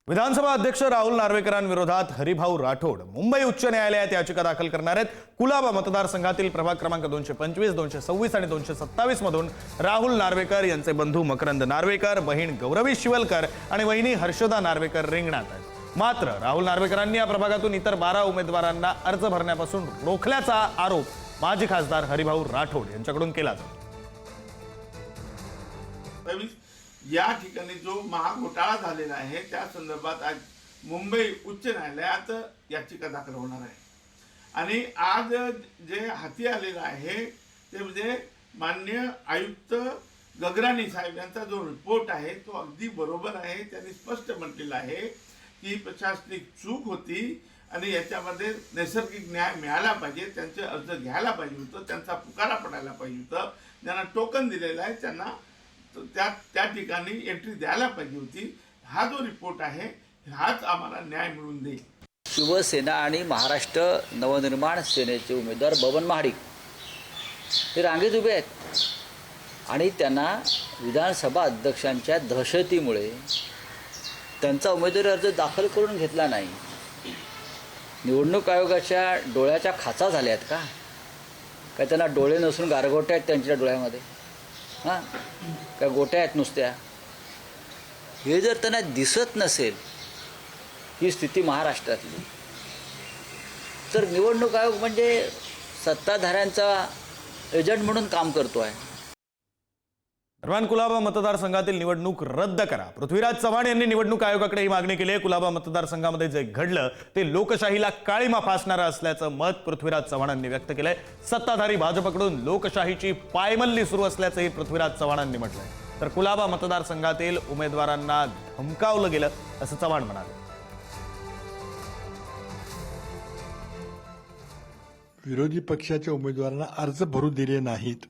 विधानसभा अध्यक्ष राहुल नार्वेकरांविरोधात हरिभाऊ राठोड मुंबई उच्च न्यायालयात याचिका दाखल करणार आहेत। कुलाबा मतदारसंघातील प्रभाग क्रमांक 225, 226 आणि 227 मधून राहुल नार्वेकर यांचे बंधू मकरंद नार्वेकर, बहीण गौरवी शिवलकर आणि वहिनी हर्षदा नार्वेकर रिंगणात आहेत। मात्र राहुल नार्वेकरांनी या प्रभागातून इतर 12 उमेदवारांना अर्ज भरण्यापासून रोखल्याचा आरोप माजी खासदार हरिभाऊ राठोड यांच्याकडून केला जातो। या ठिकाणी जो महाघोटाळा झालेला आहे त्या संदर्भात आज मुंबई उच्च न्यायालयात याचिका दाखल होणार आहे आणि आज जे हाती आलेलं आहे ते म्हणजे माननीय आयुक्त गगराणी साहेब यांचा जो रिपोर्ट आहे तो अगदी बरोबर आहे। त्यांनी स्पष्ट म्हटलेलं आहे की प्रशासनिक चूक होती आणि याच्यामध्ये नैसर्गिक न्याय मिळाला पाहिजे, त्यांचे अर्ज घ्यायला पाहिजे होतं, त्यांचा पुकारा पडायला पाहिजे होतं, ज्यांना टोकन दिलेलं आहे त्यांना त्या ठिकाणी एंट्री द्यायला पाहिजे होती। हा जो रिपोर्ट आहे हाच आम्हाला न्याय मिळवून देईल। शिवसेना आणि महाराष्ट्र नवनिर्माण सेनेचे उमेदवार बबन महाडिक हे रांगेत उभे आहेत आणि त्यांना विधानसभा अध्यक्षांच्या दहशतीमुळे त्यांचा उमेदवारी अर्ज दाखल करून घेतला नाही। निवडणूक आयोगाच्या डोळ्याच्या खाचा झाल्या आहेत का? काय त्यांना डोळे नसून गारगोट्या आहेत त्यांच्या डोळ्यामध्ये? हां, काय गोट्या आहेत नुसत्या? हे जर त्यांना दिसत नसेल ही स्थिती महाराष्ट्रातली, तर निवडणूक आयोग म्हणजे सत्ताधाऱ्यांचा एजंट म्हणून काम करतो आहे। दरम्यान कुलाबा मतदारसंघातील निवडणूक रद्द करा, पृथ्वीराज चव्हाण यांनी निवडणूक आयोगाकडे ही मागणी केली आहे। कुलाबा मतदारसंघामध्ये जे घडलं ते लोकशाहीला काळीमा फासणारं असल्याचं मत पृथ्वीराज चव्हाणांनी व्यक्त केलंय। सत्ताधारी भाजपकडून लोकशाहीची पायमल्ली सुरू असल्याचंही पृथ्वीराज चव्हाणांनी म्हटलंय। तर कुलाबा मतदारसंघातील उमेदवारांना धमकावलं गेलं असं चव्हाण म्हणाले। विरोधी पक्षाच्या उमेदवारांना अर्ज भरू दिले नाहीत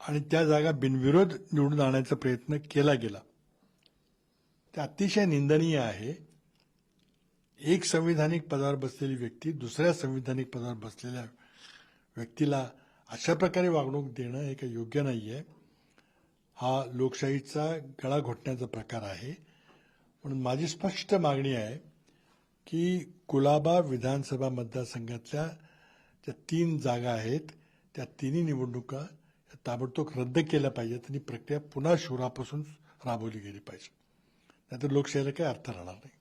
आणि त्या जागा बिनविरोध निवडून आणण्याचा प्रयत्न केला गेला, ते अतिशय निंदनीय आहे। एक संविधानिक पदावर बसलेली व्यक्ती दुसऱ्या संविधानिक पदावर बसलेल्या व्यक्तीला अशा प्रकारे वागणूक देणं हे काही योग्य नाही आहे। हा लोकशाहीचा गळा घोटण्याचा प्रकार आहे। म्हणून माझी स्पष्ट मागणी आहे की कुलाबा विधानसभा मतदारसंघातल्या ज्या 3 जागा आहेत त्या तिन्ही निवडणुका ताबडतोब रद्द केल्या पाहिजेत आणि प्रक्रिया पुन्हा शोरापासून राबवली गेली पाहिजे, नाहीतर लोकशाहीला काही अर्थ राहणार नाही।